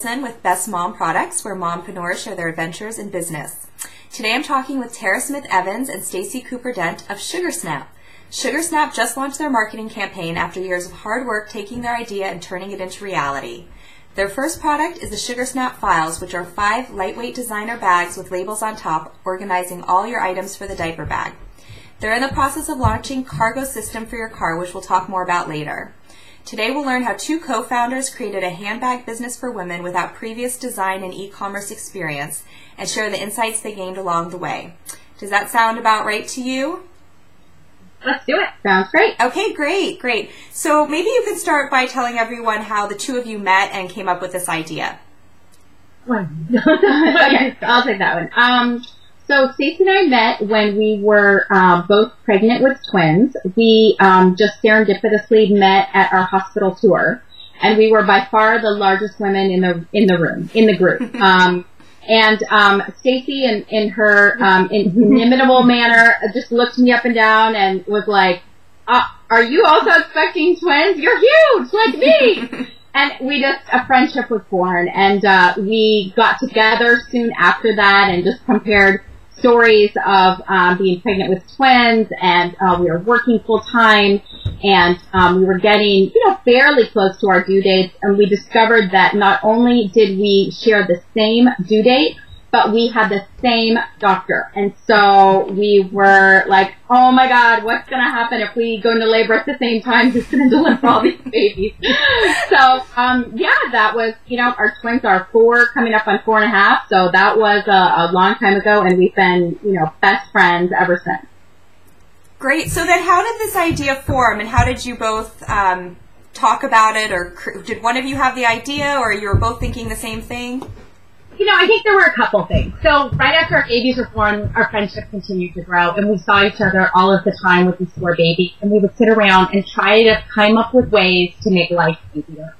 With Best Mom Products, where mompreneurs share their adventures in business. Today I'm talking with Tara Smith-Evans and Stacy Cooper-Dent of SugarSNAP. SugarSNAP just launched their marketing campaign after years of hard work taking their idea and turning it into reality. Their first product is the SugarSNAP Files, which are 5 lightweight designer bags with labels on top, organizing all your items for the diaper bag. They're in the process of launching cargo system for your car, which we'll talk more about later. Today we'll learn how 2 co-founders created a handbag business for women without previous design and e-commerce experience and share the insights they gained along the way. Does that sound about right to you? Let's do it. Sounds great. Okay, great. So maybe you could start by telling everyone how the 2 of you met and came up with this idea. Okay, I'll take that one. So Stacy and I met when we were both pregnant with twins. We just serendipitously met at our hospital tour, and we were by far the largest women in the group. And Stacy, in her inimitable manner, just looked me up and down and was like, "Are you also expecting twins? You're huge, like me." And a friendship was born, and we got together soon after that and just compared stories of being pregnant with twins, and we were working full time, and we were getting, fairly close to our due dates, and we discovered that not only did we share the same due date, but we had the same doctor. And so we were like, oh my God, what's going to happen if we go into labor at the same time? Who's going to deliver all these babies? So, that was, our twins are 4, coming up on 4.5. So that was a long time ago, and we've been, best friends ever since. Great. So then how did this idea form, and how did you both talk about it, or did one of you have the idea, or you were both thinking the same thing? I think there were a couple things. So right after our babies were born, our friendship continued to grow, and we saw each other all of the time with these 4 babies, and we would sit around and try to come up with ways to make life easier.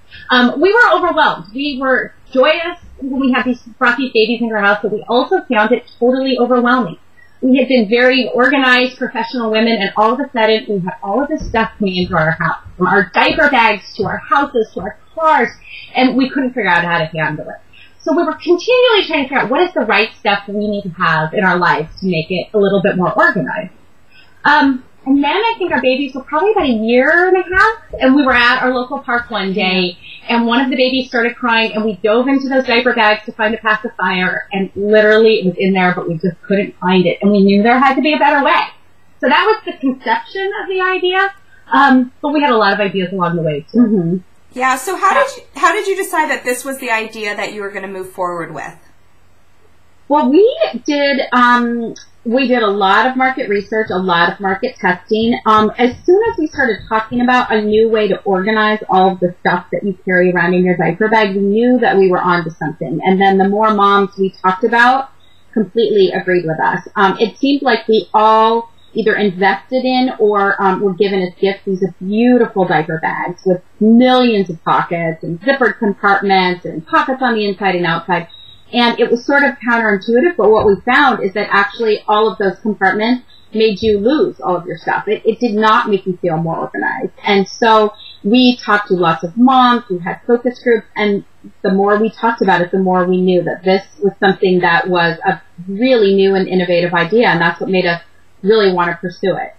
We were overwhelmed. We were joyous when we brought these babies into our house, but we also found it totally overwhelming. We had been very organized, professional women, and all of a sudden we had all of this stuff coming into our house, from our diaper bags to our houses to our cars, and we couldn't figure out how to handle it. So we were continually trying to figure out what is the right stuff we need to have in our lives to make it a little bit more organized. And then I think our babies were probably about 1.5 years, and we were at our local park one day, and one of the babies started crying, and we dove into those diaper bags to find a pacifier, and literally it was in there, but we just couldn't find it, and we knew there had to be a better way. So that was the conception of the idea, but we had a lot of ideas along the way, too. Mm-hmm. Yeah, so how did you decide that this was the idea that you were going to move forward with? Well, we did a lot of market research, a lot of market testing. As soon as we started talking about a new way to organize all of the stuff that you carry around in your diaper bag, we knew that we were onto something. And then the more moms we talked about completely agreed with us. It seemed like we all either invested in or were given as gifts these beautiful diaper bags with millions of pockets and zippered compartments and pockets on the inside and outside. And it was sort of counterintuitive, but what we found is that actually all of those compartments made you lose all of your stuff. It did not make you feel more organized. And so we talked to lots of moms, we had focus groups, and the more we talked about it, the more we knew that this was something that was a really new and innovative idea, and that's what made us really want to pursue it.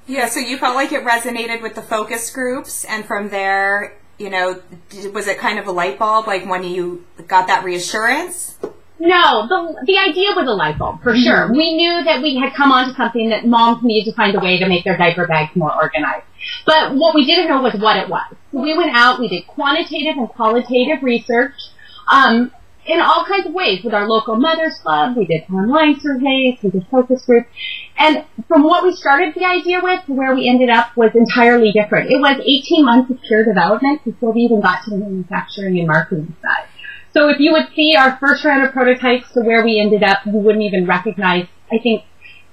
Yeah, so you felt like it resonated with the focus groups, and from there, was it kind of a light bulb, like when you got that reassurance? No, the idea was a light bulb, for sure. Mm-hmm. We knew that we had come onto something that moms needed to find a way to make their diaper bags more organized. But what we didn't know was what it was. So we went out, we did quantitative and qualitative research, in all kinds of ways. With our local mothers club, we did online surveys, we did focus groups, and from what we started the idea with to where we ended up was entirely different. It was 18 months of pure development before we even got to the manufacturing and marketing side. So if you would see our first round of prototypes to where we ended up, you wouldn't even recognize, I think,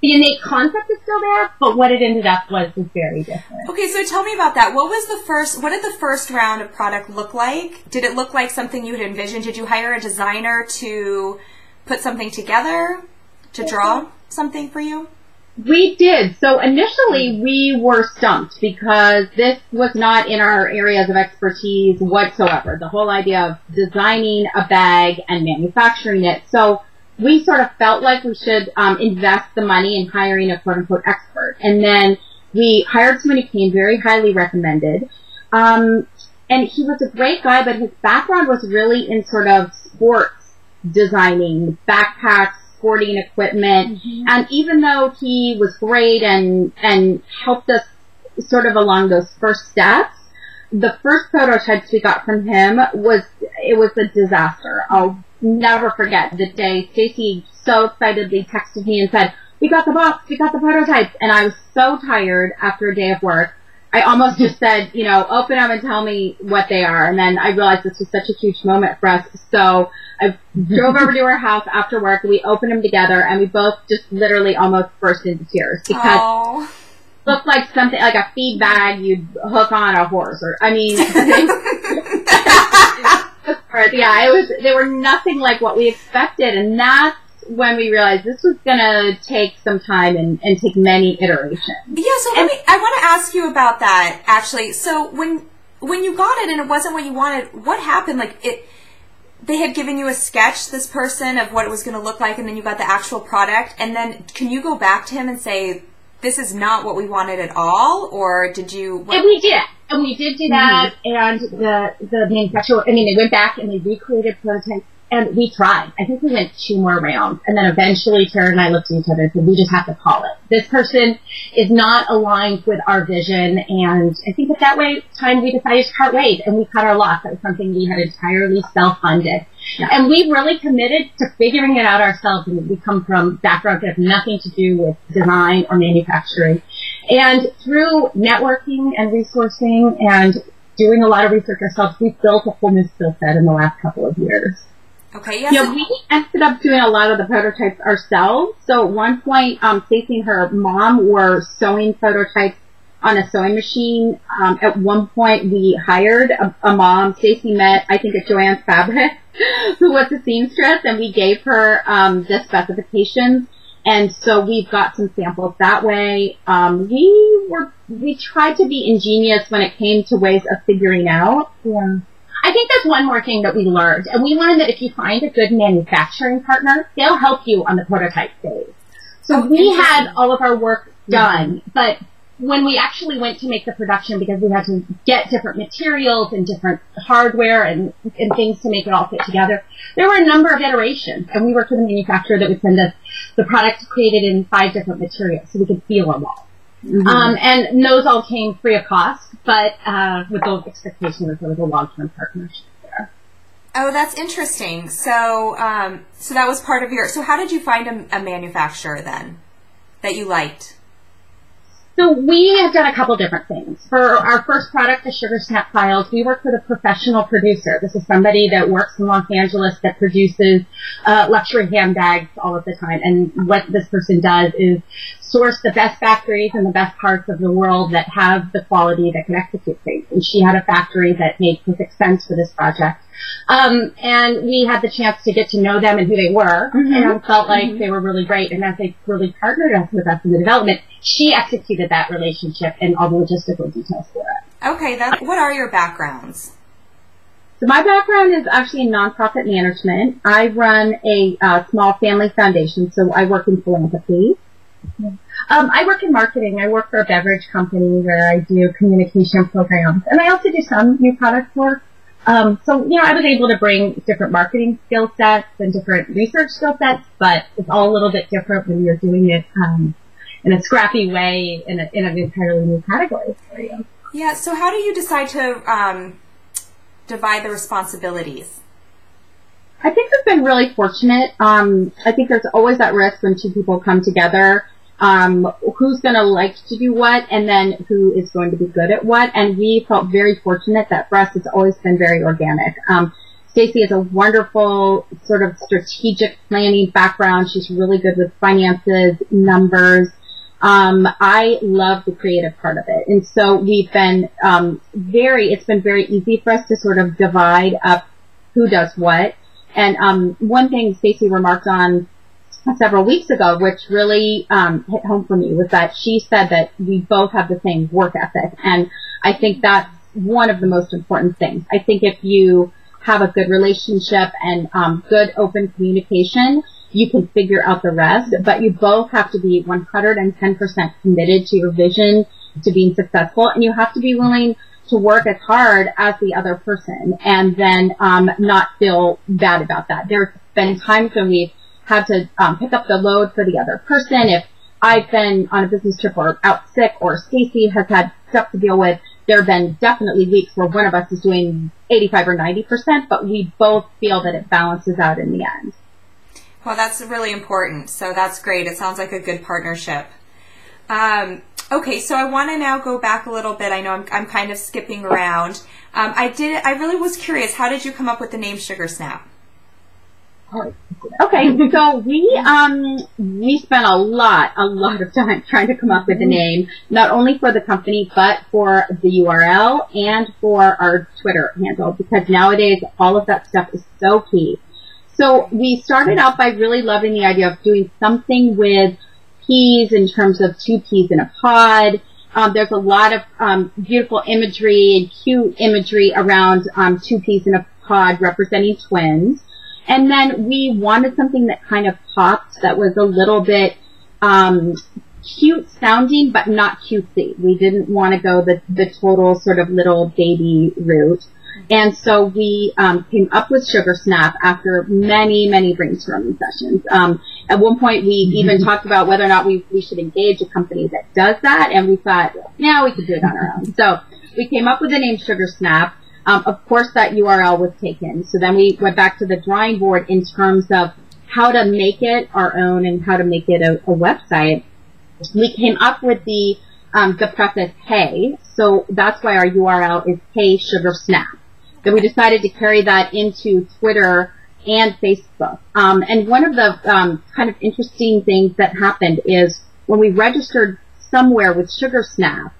the innate concept is still there, but what it ended up was very different. Okay, so tell me about that. What did the first round of product look like? Did it look like something you had envisioned? Did you hire a designer to put something together, to draw something for you? We did. So initially we were stumped because this was not in our areas of expertise whatsoever. The whole idea of designing a bag and manufacturing it. So we sort of felt like we should invest the money in hiring a quote-unquote expert. And then we hired someone who came very highly recommended. And he was a great guy, but his background was really in sort of sports designing, backpacks, sporting equipment. Mm-hmm. And even though he was great and helped us sort of along those first steps, the first prototypes we got from him was a disaster. I'll never forget the day Stacy so excitedly texted me and said, "We got the box, we got the prototypes." And I was so tired after a day of work. I almost just said, open them and tell me what they are. And then I realized this was such a huge moment for us. So I drove over to her house after work. We opened them together, and we both just literally almost burst into tears because it looked like something like a feed bag you'd hook on a horse. They were nothing like what we expected, and that's when we realized this was going to take some time and take many iterations. Yeah, so I want to ask you about that, actually. So when you got it and it wasn't what you wanted, what happened? They had given you a sketch, this person, of what it was going to look like, and then you got the actual product, and then can you go back to him and say, this is not what we wanted at all, or did you... And we did. And we did do that, and the manufacturer, they went back and they recreated prototypes. And we tried. I think we went 2 more rounds. And then eventually Tara and I looked at each other and said, we just have to call it. This person is not aligned with our vision. And I think at that time we decided to part ways, and we cut our loss. That was something we had entirely self-funded. Yeah. And we really committed to figuring it out ourselves. And we come from backgrounds that have nothing to do with design or manufacturing. And through networking and resourcing and doing a lot of research ourselves, we've built a whole new skill set in the last couple of years. Okay, yes. Yeah, we ended up doing a lot of the prototypes ourselves. So at one point, Stacy and her mom were sewing prototypes on a sewing machine. At one point, we hired a mom. Stacy met, I think, at Joann's Fabric, who was a seamstress, and we gave her the specifications. And so we've got some samples that way. We tried to be ingenious when it came to ways of figuring out. Yeah. I think that's one more thing that we learned. And we learned that if you find a good manufacturing partner, they'll help you on the prototype phase. So we had all of our work done, but when we actually went to make the production, because we had to get different materials and different hardware and things to make it all fit together, there were a number of iterations. And we worked with a manufacturer that would send us the product created in 5 different materials so we could feel them all. Mm-hmm. And those all came free of cost, but with those expectations that there was a long-term partnership there. Oh, that's interesting. So that was part of your... So how did you find a manufacturer then that you liked? So we have done a couple different things. For our first product, the SugarSNAP files, we worked with a professional producer. This is somebody that works in Los Angeles that produces luxury handbags all of the time. And what this person does is source the best factories and the best parts of the world that have the quality that can execute things. And she had a factory that made perfect sense for this project. And we had the chance to get to know them and who they were, and felt like they were really great. And as they really partnered us with us in the development, she executed that relationship and all the logistical details for it. Okay, what are your backgrounds? So my background is actually in nonprofit management. I run a small family foundation, so I work in philanthropy. I work in marketing. I work for a beverage company where I do communication programs, and I also do some new product work. I was able to bring different marketing skill sets and different research skill sets, but it's all a little bit different when you're doing it in a scrappy way in an entirely new category for you. Yeah, so how do you decide to divide the responsibilities? I think we've been really fortunate. I think there's always that risk when 2 people come together. Who's going to like to do what, and then who is going to be good at what. And we felt very fortunate that for us it's always been very organic. Stacy has a wonderful sort of strategic planning background. She's really good with finances, numbers. I love the creative part of it. And so we've been it's been very easy for us to sort of divide up who does what. And one thing Stacy remarked on several weeks ago, which really hit home for me, was that she said that we both have the same work ethic. And I think that's one of the most important things. I think if you have a good relationship and good open communication, you can figure out the rest, but you both have to be 110% committed to your vision, to being successful, and you have to be willing to work as hard as the other person, and then not feel bad about that. There's been times when we've had to pick up the load for the other person. If I've been on a business trip or out sick, or Stacy has had stuff to deal with, there have been definitely weeks where one of us is doing 85 or 90%, but we both feel that it balances out in the end. Well, that's really important. So that's great. It sounds like a good partnership. Okay, so I want to now go back a little bit. I know I'm kind of skipping around. I really was curious. How did you come up with the name SugarSNAP? Okay, so we spent a lot of time trying to come up with a name, not only for the company, but for the URL and for our Twitter handle, because nowadays all of that stuff is so key. So we started out by really loving the idea of doing something with peas in terms of 2 peas in a pod. There's a lot of beautiful imagery and cute imagery around 2 peas in a pod representing twins. And then we wanted something that kind of popped, that was a little bit cute sounding, but not cutesy. We didn't want to go the total sort of little baby route. And so we came up with SugarSNAP after many brainstorming sessions. At one point, we even talked about whether or not we should engage a company that does that, and we thought, yeah, we could do it on our own. So we came up with the name SugarSNAP. Of course, that URL was taken. So then we went back to the drawing board in terms of how to make it our own and how to make it a website. We came up with the preface, hey. So that's why our URL is Hey SugarSNAP. Then we decided to carry that into Twitter and Facebook. And one of the kind of interesting things that happened is when we registered somewhere with SugarSNAP,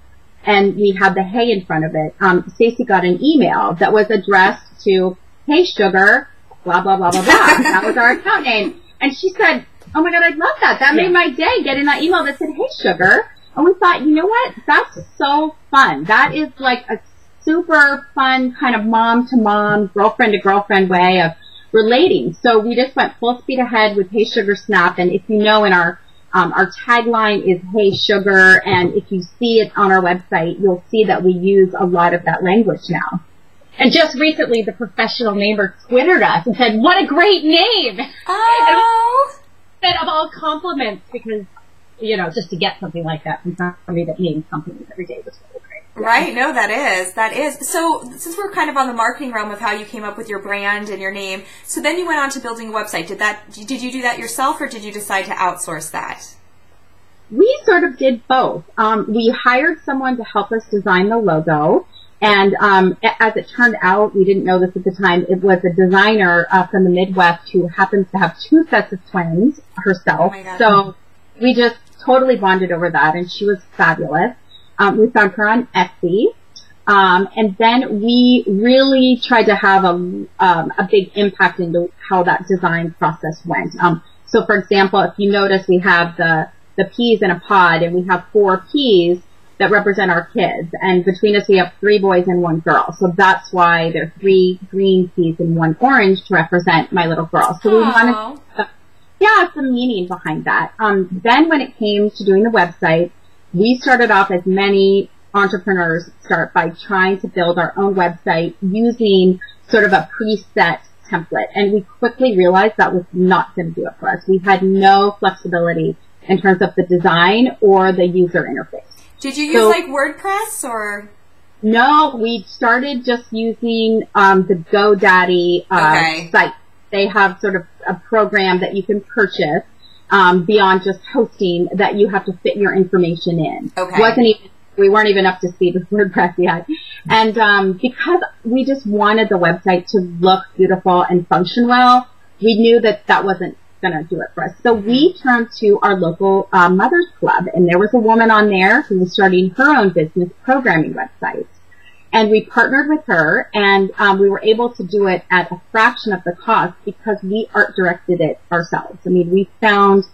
and we had the hey in front of it, Stacy got an email that was addressed to Hey Sugar, blah, blah, blah, blah, blah. That was our account name. And she said, oh my God, I love that. That made my day, getting that email that said Hey Sugar. And we thought, you know what? That's so fun. That is like a super fun kind of mom-to-mom, girlfriend-to-girlfriend way of relating. So we just went full speed ahead with Hey SugarSNAP. And if you know, in our tagline is Hey Sugar, and if you see it on our website, you'll see that we use a lot of that language now. And just recently, the professional namer Twittered us and said, what a great name! Oh! Instead of all compliments, because, you know, just to get something like that from somebody that names companies every day was really great. Yeah. Right, no, that is. So, since we're kind of on the marketing realm of how you came up with your brand and your name, so then you went on to building a website. Did you do that yourself, or did you decide to outsource that? We sort of did both. We hired someone to help us design the logo, and as it turned out, we didn't know this at the time, it was a designer from the Midwest who happens to have 2 sets of twins herself. Oh my God. So we just totally bonded over that, and she was fabulous. We found her on Etsy, and then we really tried to have a big impact into how that design process went. So, for example, if you notice, we have the peas in a pod, and we have 4 peas that represent our kids, and between us we have 3 boys and 1 girl. So that's why there are 3 green peas and 1 orange to represent my little girl. So we wanted some meaning behind that. Then when it came to doing the website, we started off, as many entrepreneurs start, by trying to build our own website using sort of a preset template. And we quickly realized that was not going to do it for us. We had no flexibility in terms of the design or the user interface. Did you use like WordPress or? No, we started just using the GoDaddy site. They have sort of a program that you can purchase beyond just hosting, that you have to fit your information in. Okay. We weren't even up to speed with WordPress yet. And because we just wanted the website to look beautiful and function well, we knew that that wasn't going to do it for us. So we turned to our local Mothers Club, and there was a woman on there who was starting her own business programming website. And we partnered with her, and we were able to do it at a fraction of the cost because we art directed it ourselves. I mean, we found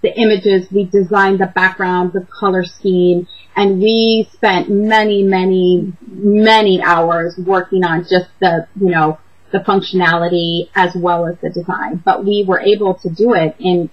the images, we designed the background, the color scheme, and we spent many, many, many hours working on just the, the functionality as well as the design. But we were able to do it in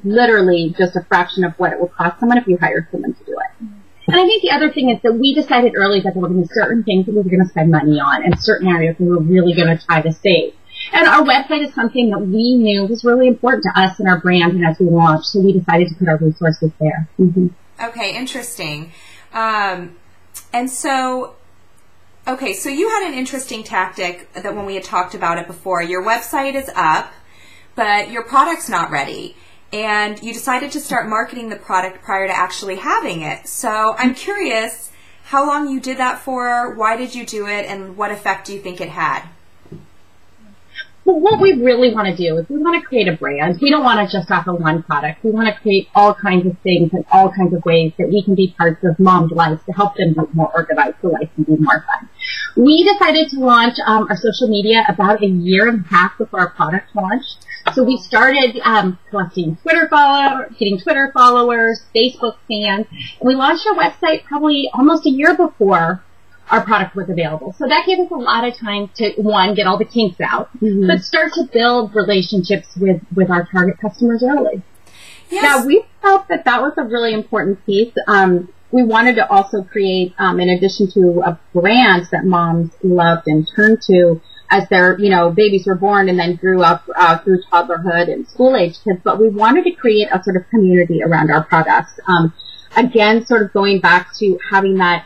literally just a fraction of what it would cost someone if you hired someone to do it. And I think the other thing is that we decided early that there were going to be certain things that we were going to spend money on and certain areas we were really going to try to save. And our website is something that we knew was really important to us and our brand and as we launched, so we decided to put our resources there. Mm-hmm. Okay, interesting. And so, okay, so you had an interesting tactic that when we had talked about it before. Your website is up, but your product's not ready. And you decided to start marketing the product prior to actually having it. So I'm curious how long you did that for, why did you do it, and what effect do you think it had? Well, what we really want to do is we want to create a brand. We don't want to just offer one product. We want to create all kinds of things and all kinds of ways that we can be parts of moms' lives to help them be more organized so life can be more fun. We decided to launch our social media about a year and a half before our product launched. So we started collecting getting Twitter followers, Facebook fans, and we launched our website probably almost a year before our product was available. So that gave us a lot of time to, one, get all the kinks out, but start to build relationships with our target customers early. Yes. Yeah, we felt that was a really important piece. We wanted to also create, in addition to a brand that moms loved and turned to as their, babies were born and then grew up through toddlerhood and school-age kids, but we wanted to create a sort of community around our products. Again, sort of going back to having that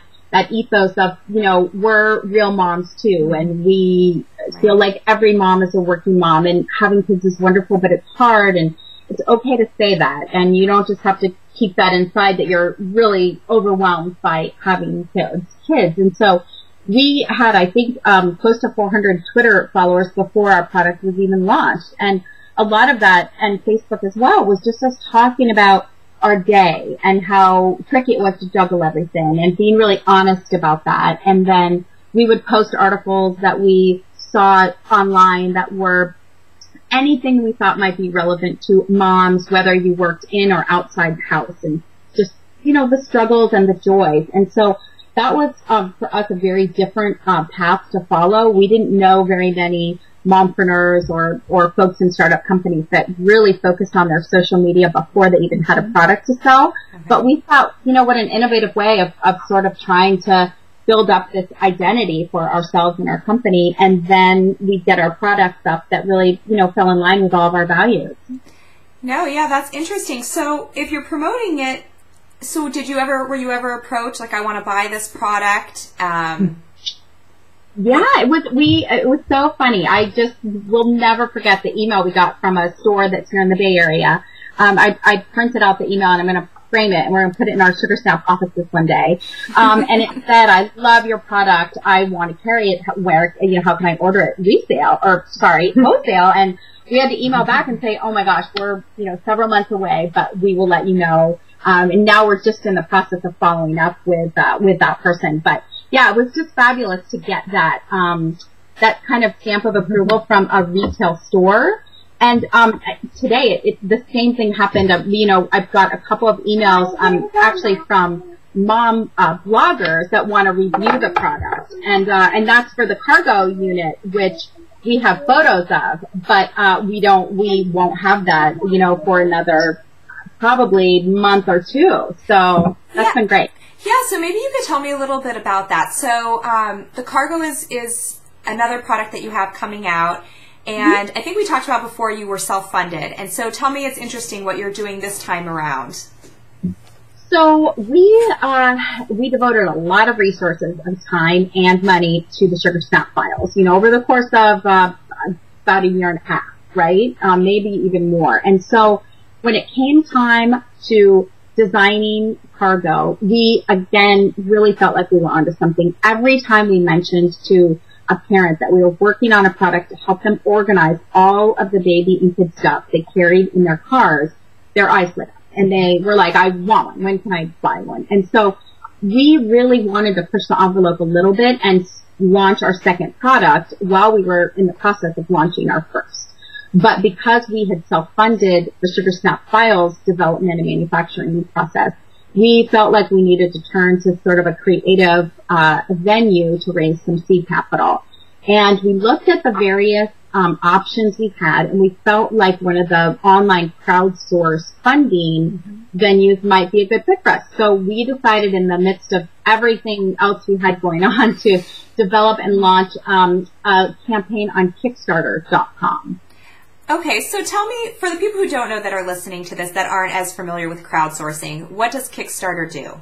ethos of, we're real moms too, and we feel like every mom is a working mom, and having kids is wonderful, but it's hard, and it's okay to say that, and you don't just have to keep that inside that you're really overwhelmed by having kids. And so we had, I think, close to 400 Twitter followers before our product was even launched, and a lot of that, and Facebook as well, was just us talking about our day and how tricky it was to juggle everything and being really honest about that. And then we would post articles that we saw online that were anything we thought might be relevant to moms, whether you worked in or outside the house, and just, the struggles and the joys. And so that was, for us, a very different path to follow. We didn't know very many mompreneurs or folks in startup companies that really focused on their social media before they even had a product to sell. Okay. But we thought, what an innovative way of sort of trying to build up this identity for ourselves and our company, and then we get our products up that really, fell in line with all of our values. No, yeah, that's interesting. So if you're promoting it, so were you ever approached, like, I want to buy this product? Yeah, it was so funny. I just will never forget the email we got from a store that's here in the Bay Area. I printed out the email, and I'm going to frame it, and we're going to put it in our SugarSNAP offices one day. And it said, I love your product. I want to carry it. Where, how can I order it? Wholesale. And we had to email back and say, oh my gosh, we're, several months away, but we will let you know. And now we're just in the process of following up with that person. But yeah, it was just fabulous to get that kind of stamp of approval from a retail store. And today, the same thing happened. I've got a couple of emails actually from mom bloggers that want to review the product, and that's for the cargo unit, which we have photos of, but we won't have that, for another probably month or two. So that's been great. Yeah, so maybe you could tell me a little bit about that. So the cargo is another product that you have coming out, and I think we talked about before you were self-funded. And so tell me, it's interesting what you're doing this time around. So we devoted a lot of resources and time and money to the SugarSNAP files, over the course of about a year and a half, right? Maybe even more. And so when it came time to designing cargo, we again really felt like we were onto something. Every time we mentioned to a parent that we were working on a product to help them organize all of the baby and kid stuff they carried in their cars, their eyes lit up. And they were like, I want one. When can I buy one? And so we really wanted to push the envelope a little bit and launch our second product while we were in the process of launching our first. But because we had self-funded the SugarSNAP files development and manufacturing process, we felt like we needed to turn to sort of a creative venue to raise some seed capital. And we looked at the various options we had, and we felt like one of the online crowdsource funding venues might be a good fit for us. So we decided, in the midst of everything else we had going on, to develop and launch a campaign on Kickstarter.com. Okay, so tell me, for the people who don't know that are listening to this that aren't as familiar with crowdsourcing, what does Kickstarter do?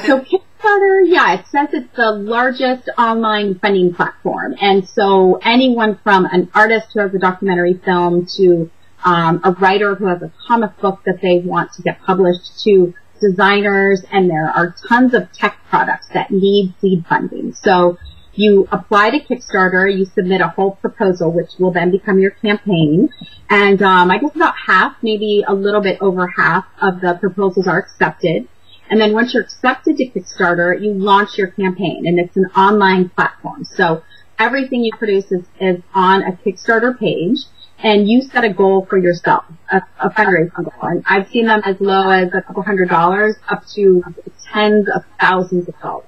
So Kickstarter, it says it's the largest online funding platform. And so anyone from an artist who has a documentary film to a writer who has a comic book that they want to get published, to designers, and there are tons of tech products that need seed funding. So you apply to Kickstarter, you submit a whole proposal, which will then become your campaign. And I guess about half, maybe a little bit over half of the proposals are accepted. And then once you're accepted to Kickstarter, you launch your campaign, and it's an online platform. So everything you produce is on a Kickstarter page, and you set a goal for yourself, a fundraising goal. And I've seen them as low as a couple $100 up to tens of thousands of dollars.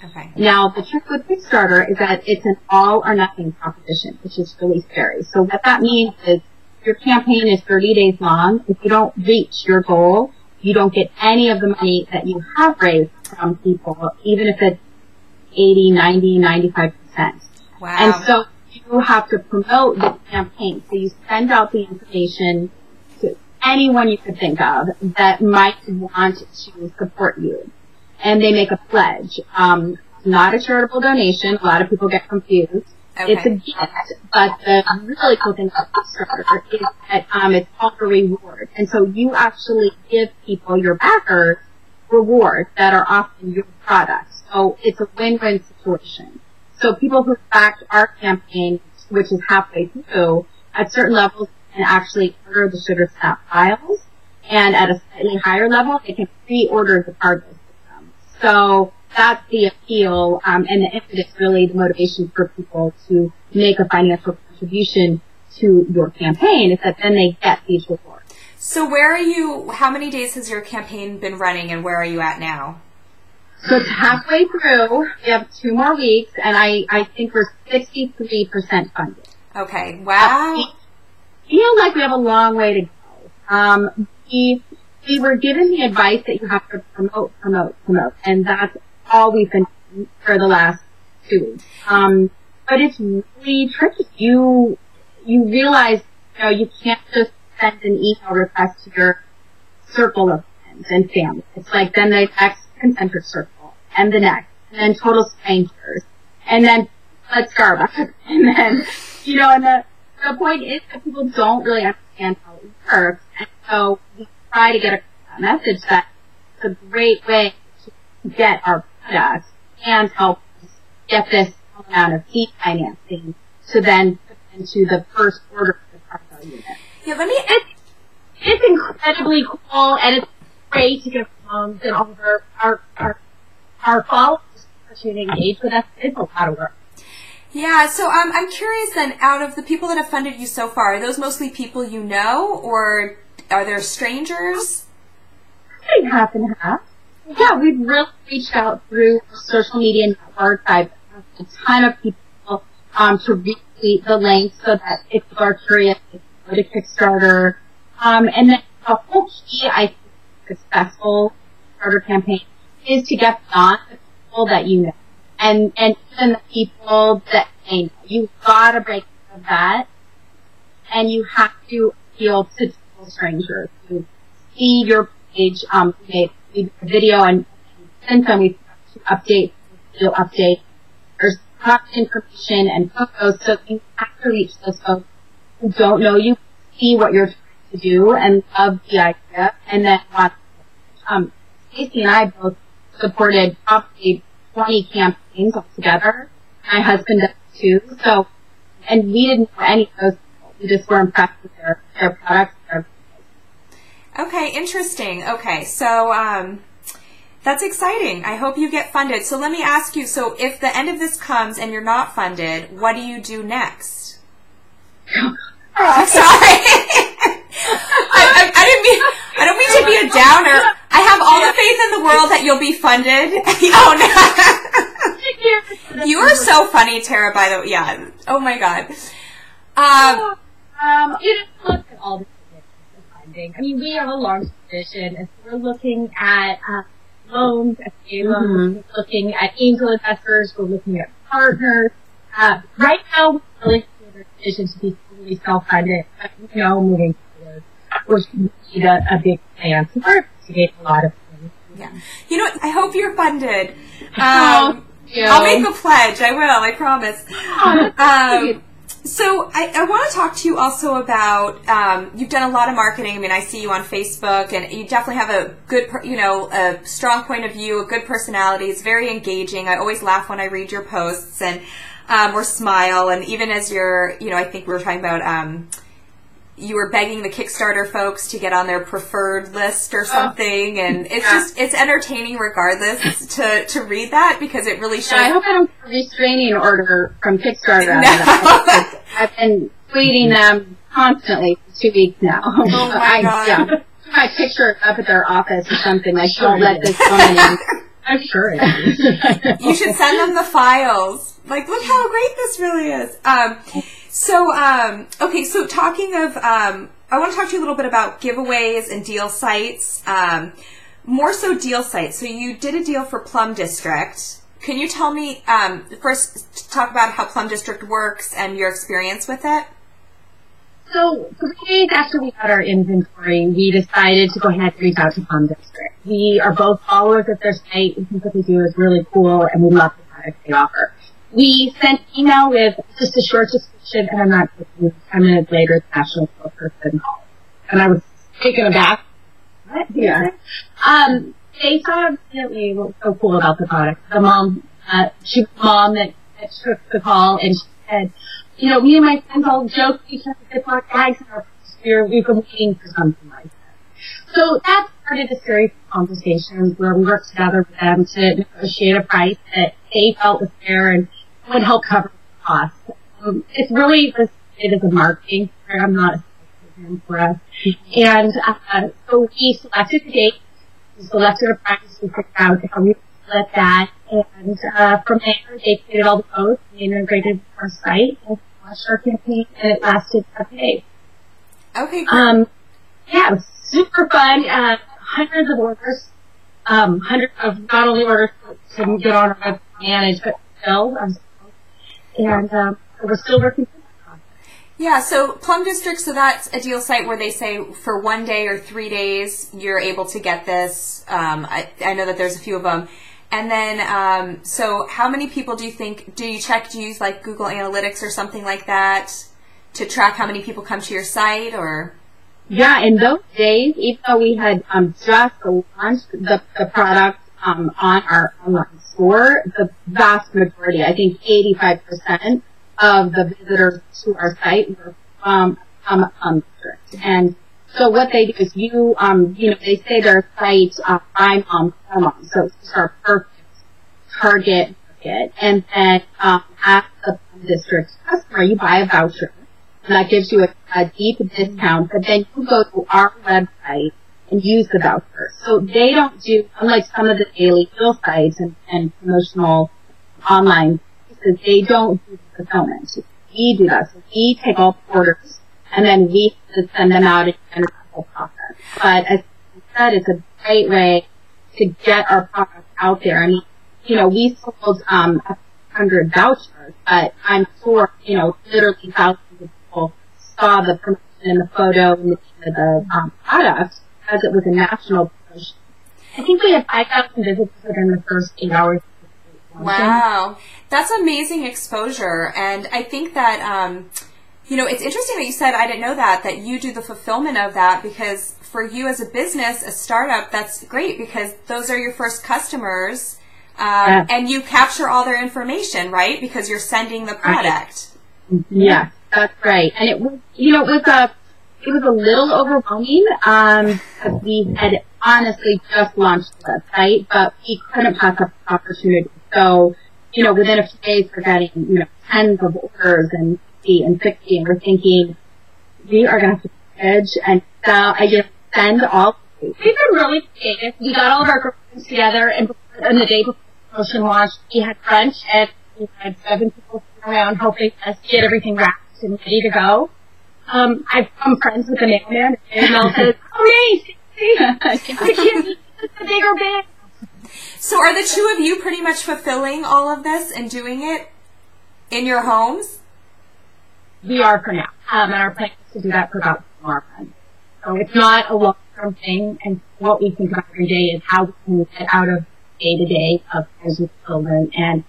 Okay. Now, the trick with Kickstarter is that it's an all or nothing proposition, which is really scary. So what that means is your campaign is 30 days long. If you don't reach your goal, you don't get any of the money that you have raised from people, even if it's 80, 90, 95%. Wow. And so you have to promote the campaign. So you send out the information to anyone you could think of that might want to support you. And they make a pledge. Not a charitable donation. A lot of people get confused. Okay. It's a gift, but the really cool thing about Kickstarter is that it's called a reward. And so you actually give people, your backers, rewards that are often your products. So it's a win-win situation. So people who backed our campaign, which is halfway through, at certain levels can actually order the SugarSNAP files, and at a slightly higher level, they can pre-order the cargo system. So that's the appeal, and the impetus, really, the motivation for people to make a financial contribution to your campaign, is that then they get these rewards. So where are you, how many days has your campaign been running, and where are you at now? So it's halfway through. We have 2 more weeks, and I think we're 63% funded. Okay, wow. We feel like we have a long way to go. We were given the advice that you have to promote, and that's all we've been doing for the last 2 weeks. But it's really tricky. You realize, you can't just send an email request to your circle of friends and family. It's like then the next concentric circle, and the next, and then total strangers, and then at Starbucks, and then, and the point is that people don't really understand how it works, and so we try to get a message that it's a great way to get our products and help us get this amount of seed financing to then put into the first order of the cargo unit. Yeah, it's incredibly cool, and it's great to get moms and all of our followers to engage with us. It's a lot of work. Yeah, so I'm curious then, out of the people that have funded you so far, are those mostly people you know, or are there strangers? I think half and half. Yeah, we've really reached out through social media networks. I've asked a ton of people to retweet the link so that if you are curious, they can go to Kickstarter. And then the whole key, I think, successful Kickstarter campaign is to get beyond the people that you know. And even the people that they know. You've got to break out of that, and you have to appeal to total strangers who see your page, made a video, and since then we've video update. There's product information and photos, so you have to reach those folks who don't know you, see what you're trying to do, and love the idea, and then Stacy and I both supported probably 20 campaigns altogether. My husband does too. So, and we didn't know any of those people. We just were impressed with their products. Okay, interesting. Okay, so That's exciting. I hope you get funded. So let me ask you, so if the end of this comes and you're not funded, what do you do next? I'm sorry. I don't mean to be a downer. I have all the faith in the world that you'll be funded. Oh, no. You are so funny, Tara, by the way. Yeah. Oh, my God. You just look at all the funding. I mean, we have a long tradition, and so we're looking at loans, we're looking at angel investors, we're looking at partners. Right now, we're really making our decision to be fully self-funded, but moving forward, we're going to need a big plan. So we're investigating a lot of things. Yeah. I hope you're funded. I'll make a pledge. I will. I promise. So I want to talk to you also about, you've done a lot of marketing. I mean, I see you on Facebook, and you definitely have a good, a strong point of view, a good personality. It's very engaging. I always laugh when I read your posts and or smile. And even as you're, I think we were talking about, you were begging the Kickstarter folks to get on their preferred list or something, and it's it's entertaining regardless to read that, because it really shows. I hope I don't get a restraining order from Kickstarter. No. I've been tweeting them constantly for 2 weeks now. Oh my God. Yeah. My picture up at their office or something. I don't let this woman in. I'm sure it is. You should send them the files. Like, look how great this really is. Okay, so talking of, I want to talk to you a little bit about giveaways and deal sites. More so deal sites. So you did a deal for Plum District. Can you tell me, first talk about how Plum District works and your experience with it? So 3 days after we got our inventory, we decided to go ahead and reach out to Plum District. We are both followers of their site. We think what they do is really cool, and we love the products they offer. We sent email with just a short description, and I'm not kidding, 10 minutes later, the national spokesperson called. And I was taken aback. What? Yeah. They saw immediately what was so cool about the product. The mom, she was the mom that took the call, and she said, me and my friends all joke each other with our bags in our year. We've been waiting for something like that. So that started a series of conversations where we worked together with them to negotiate a price that they felt was fair and would help cover the cost. It's really it is a marketing program, not a program for us. And so we selected the date, we selected a price, we figured out how we would split that, and from there they created all the codes, they integrated our site, and launched our campaign, and it lasted 7 days. Okay, cool. Yeah, it was super fun. Hundreds of orders, hundreds of not only orders to get on our web manage, but still, and we're still working through that process. Yeah, so Plum District, so that's a deal site where they say for 1 day or 3 days you're able to get this. I know that there's a few of them. And then, so how many people do you use like Google Analytics or something like that to track how many people come to your site, or? Yeah, in those days, even though we had just launched the product on our online store, the vast majority, I think 85% of the visitors to our site were from District. And so what they do is they say their site, by mom, for mom. So it's our perfect target market. And then, at the District customer, you buy a voucher. And that gives you a deep discount, but then you go to our website and use the voucher. So they don't do, unlike some of the daily deal sites and promotional online pieces, they don't do the fulfillment. We do that. So we take all the orders, and then we send them out in a whole process. But as I said, it's a great way to get our product out there. I mean, we sold 100 vouchers, but I'm sure, literally thousands of people saw the promotion and the photo and the product because it was a national promotion. I think we had 5,000 visitors within the first 8 hours. Wow. That's amazing exposure. And I think that, it's interesting that you said, I didn't know that you do the fulfillment of that, because for you as a business, a startup, that's great because those are your first customers. And you capture all their information, right? Because you're sending the product. Yeah, that's right. And it was, it was a little overwhelming. We had honestly just launched the website, but we couldn't pass up the opportunity. So, within a few days we're getting, tens of orders and 50 and 60, and we're thinking, we are going to have to edge and sell, send all. We've been really creative. We got all of our girlfriends together, and the day before the promotion launched, we had brunch, and we had 7 people sitting around helping us get everything wrapped and ready to go. I've become friends with the mailman, and Mel says, "Oh, nice, it's a bigger bag." So are the two of you pretty much fulfilling all of this and doing it in your homes? We are for now, and our plan is to do that for about 4 months. So it's not a long-term thing, and what we think about every day is how we can get out of day-to-day of with children and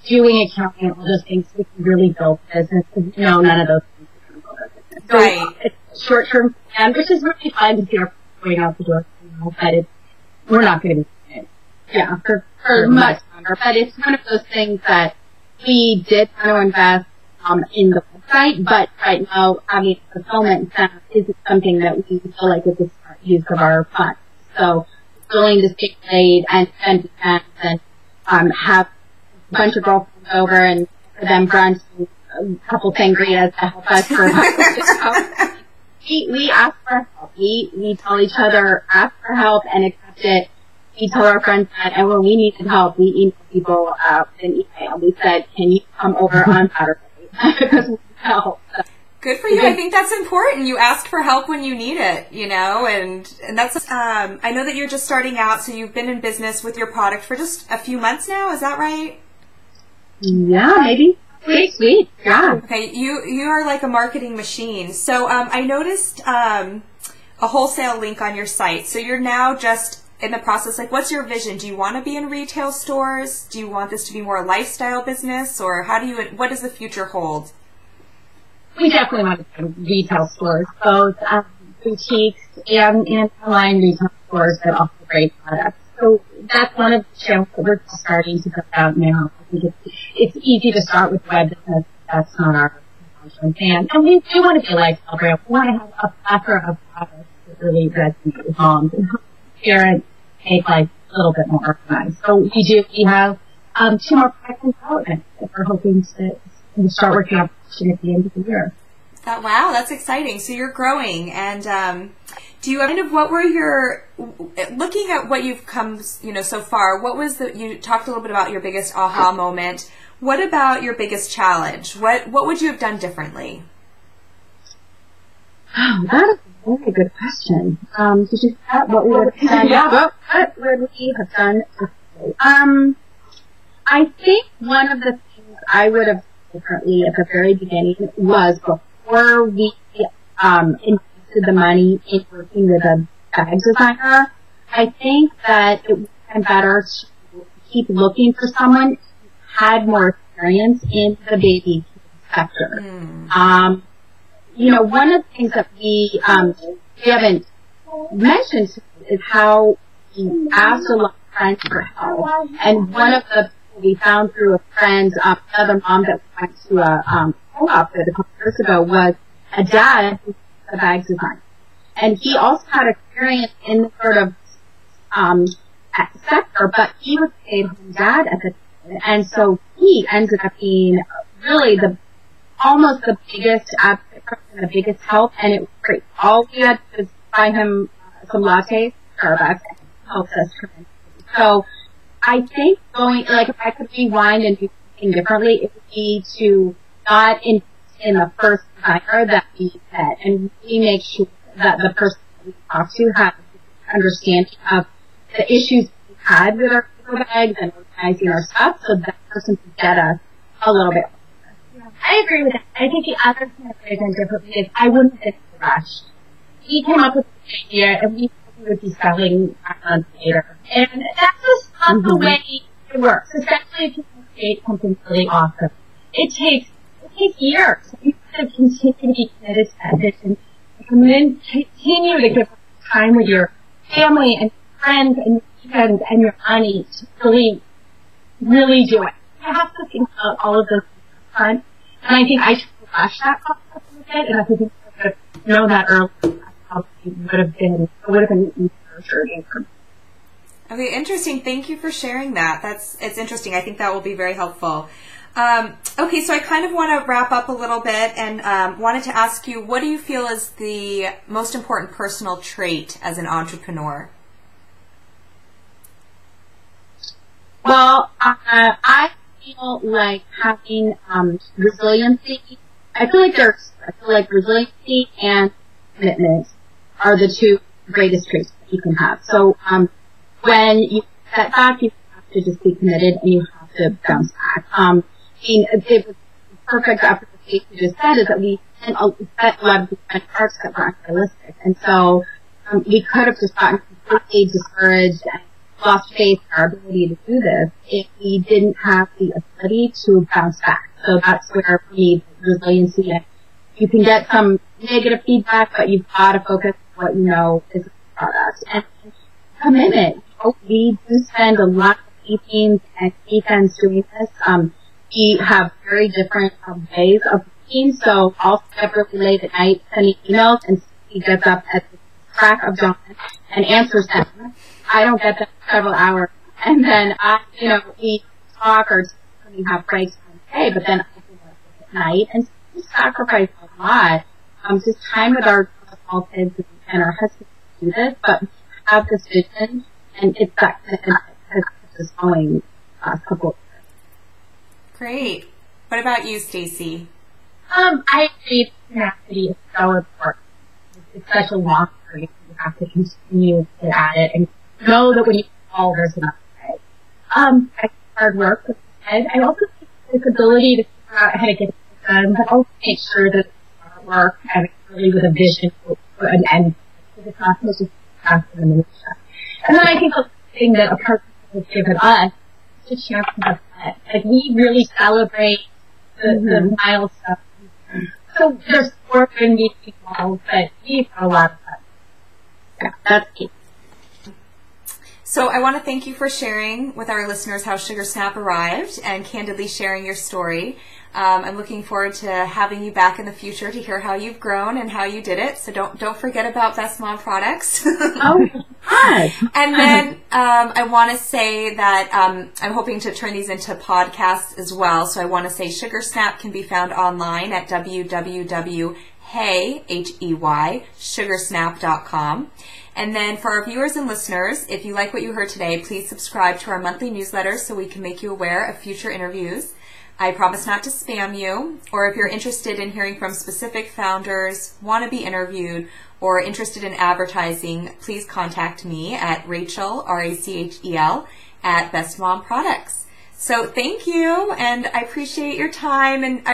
doing accounting and all those things so we can really build business. None of those things are going to build our business. So right. It's a short-term plan, which is really fun to see our going out the door, but we're not going to be doing it. Yeah, for much longer. But it's one of those things that we did want to invest in the website, but right now, fulfillment center isn't something that we feel like is a smart use of our funds. So, willing to stay late and spend weekends and have a bunch of girlfriends over and for them brunch and a couple sangrias to help us for we ask for help. We tell each other, ask for help and accept it. We told our friends that, and when we needed help, we emailed people an email. We said, "Can you come over on Saturday?" Because we help. Good for you. I think that's important. You ask for help when you need it, and that's, I know that you're just starting out, so you've been in business with your product for just a few months now. Is that right? Yeah, maybe. Sweet. Yeah. Okay. You are like a marketing machine. So, I noticed, a wholesale link on your site. So you're now just in the process, what's your vision? Do you want to be in retail stores? Do you want this to be more a lifestyle business, or what does the future hold? We definitely want to be in retail stores, both boutiques and online retail stores that offer great products. So that's one of the channels that we're starting to build out now. I think it's easy to start with web business. That's not our plan. And we do want to be a lifestyle brand. We want to have a plethora of products that really resonate with moms and parents. Make life a little bit more organized. So we have 2 more products in development that we're hoping to start working on at the end of the year. Wow, that's exciting. So you're growing, and do you what were your, looking at what you've come, so far, what was you talked a little bit about your biggest aha moment. What about your biggest challenge? What would you have done differently? Oh, that is a very good question. Did you have what we would have done? Yeah. What would we have done differently? I think one of the things I would have done differently at the very beginning was before we invested the money in working with a bag designer. I think that it would have been better to keep looking for someone who had more experience in the baby sector. One of the things that we haven't mentioned is how we asked a lot of friends for help. And one of the people we found through a friend, another mom that went to a co-op a couple years ago, was a dad who was a bag designer. And he also had experience in the sort of sector, but he was a stay-at-home dad at the time. And so he ended up being really almost the biggest advocate and the biggest help, and it was great. All we had to buy him some lattes, Starbucks, and it helped us tremendously. So I think if I could rewind and do something differently, it would be to not invest in the first designer that we met, and really make sure that the person that we talked to had an understanding of the issues we had with our paper bags and organizing our stuff, so that person could get us a little bit. I agree with that. I think the other thing that I've done differently is I wouldn't have been rushed. We came up with the idea, and we thought we would be selling months later. And that's just not the way it works, especially if you create something really awesome. It takes years. You have to continue to be committed to that vision, and then continue to give time with your family and friends and weekends and your money to really do it. You have to think about all of those things up front. And I think I should rush that process a little bit, and I think if I would have known that earlier, that probably would have been easier journey for me. Okay, interesting. Thank you for sharing that. It's interesting. I think that will be very helpful. Okay, so I kind of want to wrap up a little bit and wanted to ask you, what do you feel is the most important personal trait as an entrepreneur? Well, I feel like having resiliency. I feel like resiliency and commitment are the two greatest traits that you can have. So when you set back, you have to just be committed and you have to bounce back. It was perfect after what Stacy just said is that we set a lot of these benchmarks that were unrealistic. And so we could have just gotten completely discouraged and lost faith in our ability to do this if we didn't have the ability to bounce back. So that's where we need resiliency. And you can get some negative feedback, but you've got to focus on what you know is a product. And commitment. We do spend a lot of evenings and weekends doing this. We have very different ways of working, so I'll stay up really late at night sending emails, and he gets up at the crack of dawn and answers them. I don't get them for several hours, and then we talk or we have breaks on the day, but then I do work at night, and so we sacrifice a lot. Just time with our small kids and our husbands to do this, but we have this vision, and it's that commitment that has kept us going the last couple of years. Great. What about you, Stacy? I agree. Tenacity is so important. It's such a long journey. You have to continue to get at it and know that when you fall, there's another way. I hard work with head. I also think this ability to figure out how to get it done, but also make sure that it's hard work and it's really with a vision for an end. Because it's not supposed to be fast in the minutia. And then I think the thing that a person has given us is a chance to have fun. Like, we really celebrate the milestones. So there's work in these people, but we've had a lot of fun. Yeah, that's key. So I want to thank you for sharing with our listeners how SugarSNAP arrived and candidly sharing your story. I'm looking forward to having you back in the future to hear how you've grown and how you did it. So don't forget about Best Mom products. Oh, God. And then I want to say that I'm hoping to turn these into podcasts as well. So I want to say SugarSNAP can be found online at www.sugarsnap.com. And then for our viewers and listeners, if you like what you heard today, please subscribe to our monthly newsletter so we can make you aware of future interviews. I promise not to spam you, or if you're interested in hearing from specific founders, want to be interviewed, or interested in advertising, please contact me at Rachel, R-A-C-H-E-L, at Best Mom Products. So thank you, and I appreciate your time. And